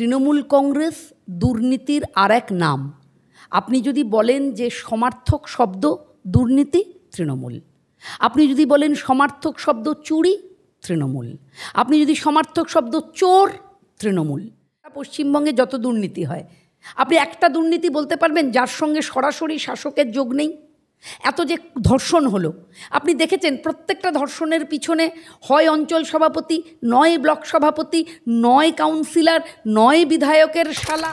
তৃণমূল কংগ্রেস দুর্নীতির আর এক নাম। আপনি যদি বলেন যে সমার্থক শব্দ দুর্নীতি, তৃণমূল। আপনি যদি বলেন সমার্থক শব্দ চুরি, তৃণমূল। আপনি যদি সমার্থক শব্দ চোর, তৃণমূল। পশ্চিমবঙ্গে যত দুর্নীতি হয়, আপনি একটা দুর্নীতি বলতে পারবেন যার সঙ্গে সরাসরি শাসকের যোগ নেই? এত যে ধর্ষণ হলো, আপনি দেখেছেন প্রত্যেকটা ধর্ষণের পিছনে হয় অঞ্চল সভাপতি, নয় ব্লক সভাপতি, নয় কাউন্সিলর, নয় বিধায়কের শালা।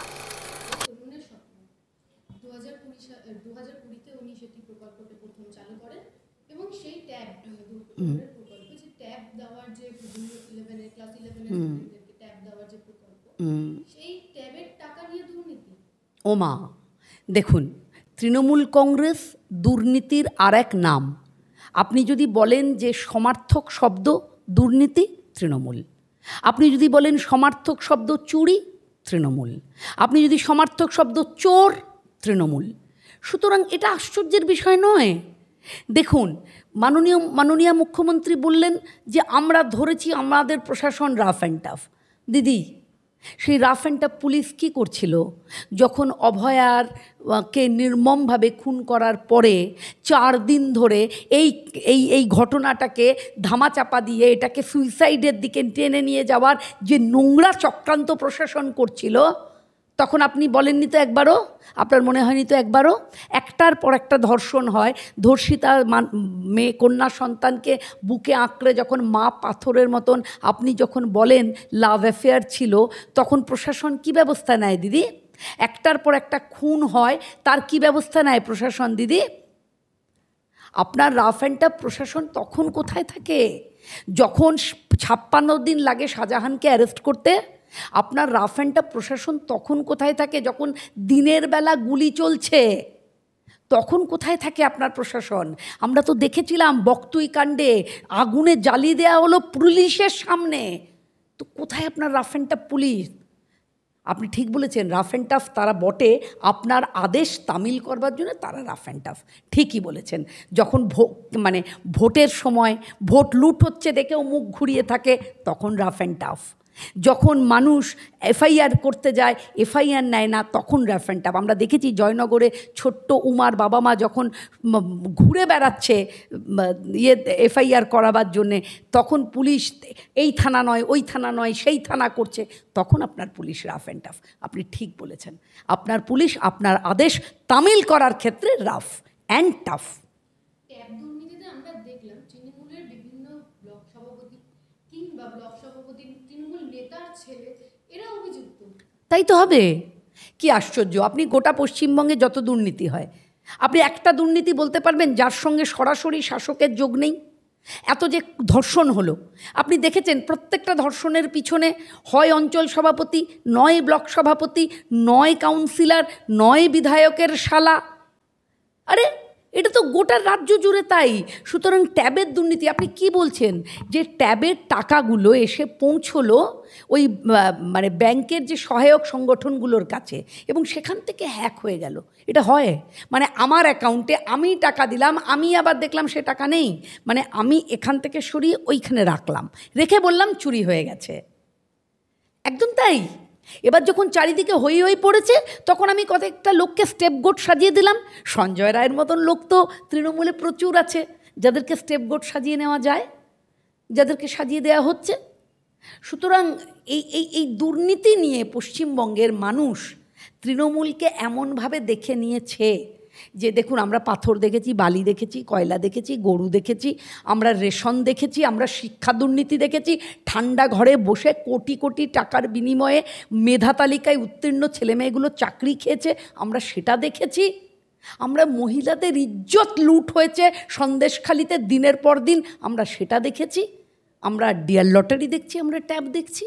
2020-তে উনি সেটি প্রকল্পটি প্রথম চালু করেন এবং সেই ট্যাব প্রকল্প, যে ট্যাব দেওয়ার যে ক্লাস 11-এর ট্যাব দেওয়ার যে প্রকল্প, সেই ট্যাবের টাকা নিয়ে দুর্নীতি। ওমা, দেখুন, তৃণমূল কংগ্রেস দুর্নীতির আর এক নাম। আপনি যদি বলেন যে সমার্থক শব্দ দুর্নীতি, তৃণমূল। আপনি যদি বলেন সমার্থক শব্দ চুরি, তৃণমূল। আপনি যদি সমার্থক শব্দ চোর, তৃণমূল। সুতরাং এটা আশ্চর্যের বিষয় নয়। দেখুন, মাননীয় মুখ্যমন্ত্রী বললেন যে আমরা ধরেছি আমাদের প্রশাসন রাফ অ্যান্ড টাফ। দিদি, সেই রাফ অ্যান্ড টাফ পুলিশ কী করছিল? যখন অভয়াকে নির্মমভাবে খুন করার পরে 4 দিন ধরে এই ঘটনাটাকে ধামাচাপা দিয়ে এটাকে সুইসাইডের দিকে টেনে নিয়ে যাওয়ার যে নোংরা চক্রান্ত প্রশাসন করছিল, তখন আপনি বলেননি তো একবারও? আপনার মনে হয়নি তো একবারও? একটার পর একটা ধর্ষণ হয়, ধর্ষিতা মেয়ে কন্যা সন্তানকে বুকে আঁকড়ে যখন মা পাথরের মতন আপনি যখন বলেন লাভ অ্যাফেয়ার ছিল, তখন প্রশাসন কী ব্যবস্থা নেয় দিদি? একটার পর একটা খুন হয়, তার কী ব্যবস্থা নেয় প্রশাসন দিদি? আপনার রাফ অ্যান্ড টাফ প্রশাসন তখন কোথায় থাকে? যখন 56 দিন লাগে শাহজাহানকে অ্যারেস্ট করতে, আপনার রাফ অ্যান্ড টাফ প্রশাসন তখন কোথায় থাকে? যখন দিনের বেলা গুলি চলছে, তখন কোথায় থাকে আপনার প্রশাসন? আমরা তো দেখেছিলাম বকতুই কাণ্ডে আগুনে জ্বালিয়ে দেওয়া হলো পুলিশের সামনে। তো কোথায় আপনার রাফ অ্যান্ড টাফ পুলিশ? আপনি ঠিক বলেছেন, রাফ অ্যান্ড টাফ তারা বটে, আপনার আদেশ তামিল করবার জন্য তারা রাফ অ্যান্ড টাফ, ঠিকই বলেছেন। যখন ভোটের সময় ভোট লুট হচ্ছে দেখেও মুখ ঘুরিয়ে থাকে, তখন রাফ অ্যান্ড টাফ। যখন মানুষ এফআইআর করতে যায়, এফআইআর নেয় না, তখন রাফ অ্যান্ড টাফ। আমরা দেখেছি জয়নগরে ছোট্ট উমার বাবা মা যখন ঘুরে বেড়াচ্ছে এফআইআর করাবার জন্যে, তখন পুলিশ এই থানা নয়, ওই থানা নয়, সেই থানা করছে, তখন আপনার পুলিশ রাফ অ্যান্ড টাফ। আপনি ঠিক বলেছেন, আপনার পুলিশ আপনার আদেশ তামিল করার ক্ষেত্রে রাফ অ্যান্ড টাফ। ট্যাব দুর্নীতিতে আমরা দেখলাম তৃণমূলের বিভিন্ন ব্লক সভাপতি কিংবা ব্লক সভাপতি তৃণমূল নেতার ছেলে এরা অভিযুক্ত। তাই তো হবে। কি আশ্চর্য! আপনি গোটা পশ্চিমবঙ্গে যত দুর্নীতি হয়, আপনি একটা দুর্নীতি বলতে পারবেন যার সঙ্গে সরাসরি শাসকের যোগ নেই? এত যে ধর্ষণ হলো, আপনি দেখেছেন প্রত্যেকটা ধর্ষণের পিছনে হয় অঞ্চল সভাপতি, নয় ব্লক সভাপতি, নয় কাউন্সিলর, নয় বিধায়কের শালা। আরে এটা তো গোটা রাজ্য জুড়ে তাই। সুতরাং ট্যাবের দুর্নীতি, আপনি কি বলছেন যে ট্যাবের টাকাগুলো এসে পৌঁছলো ওই ব্যাংকের যে সহায়ক সংগঠনগুলোর কাছে এবং সেখান থেকে হ্যাক হয়ে গেল? এটা হয়? আমার অ্যাকাউন্টে আমি টাকা দিলাম, আমি আবার দেখলাম সে টাকা নেই, আমি এখান থেকে সরিয়ে ওইখানে রাখলাম, রেখে বললাম চুরি হয়ে গেছে। একদম তাই। এবার যখন চারিদিকে হই হই পড়েছে, তখন আমি কয়েকটা লোককে স্টেপগোট সাজিয়ে দিলাম। সঞ্জয় রায়ের মতন লোক তো তৃণমূলে প্রচুর আছে, যাদেরকে স্টেপগোট সাজিয়ে নেওয়া যায়, যাদেরকে সাজিয়ে দেওয়া হচ্ছে। সুতরাং এই দুর্নীতি নিয়ে পশ্চিমবঙ্গের মানুষ তৃণমূলকে এমনভাবে দেখে নিয়েছে যে দেখুন, আমরা পাথর দেখেছি, বালি দেখেছি, কয়লা দেখেছি, গরু দেখেছি, আমরা রেশন দেখেছি, আমরা শিক্ষা দুর্নীতি দেখেছি, ঠান্ডা ঘরে বসে কোটি কোটি টাকার বিনিময়ে মেধা তালিকায় উত্তীর্ণ ছেলেমেয়েগুলো চাকরি খেয়েছে, আমরা সেটা দেখেছি। আমরা মহিলাদের ইজ্জত লুট হয়েছে সন্দেশখালিতে দিনের পর দিন, আমরা সেটা দেখেছি। আমরা ডিয়ার লটারি দেখছি, আমরা ট্যাব দেখছি,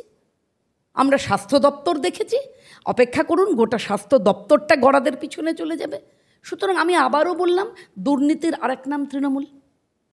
আমরা স্বাস্থ্য দপ্তর দেখেছি। অপেক্ষা করুন, গোটা স্বাস্থ্য দপ্তরটা গড়াদের পিছনে চলে যাবে। সুতরাং আমি আবারও বললাম, দুর্নীতির আরেক নাম তৃণমূল।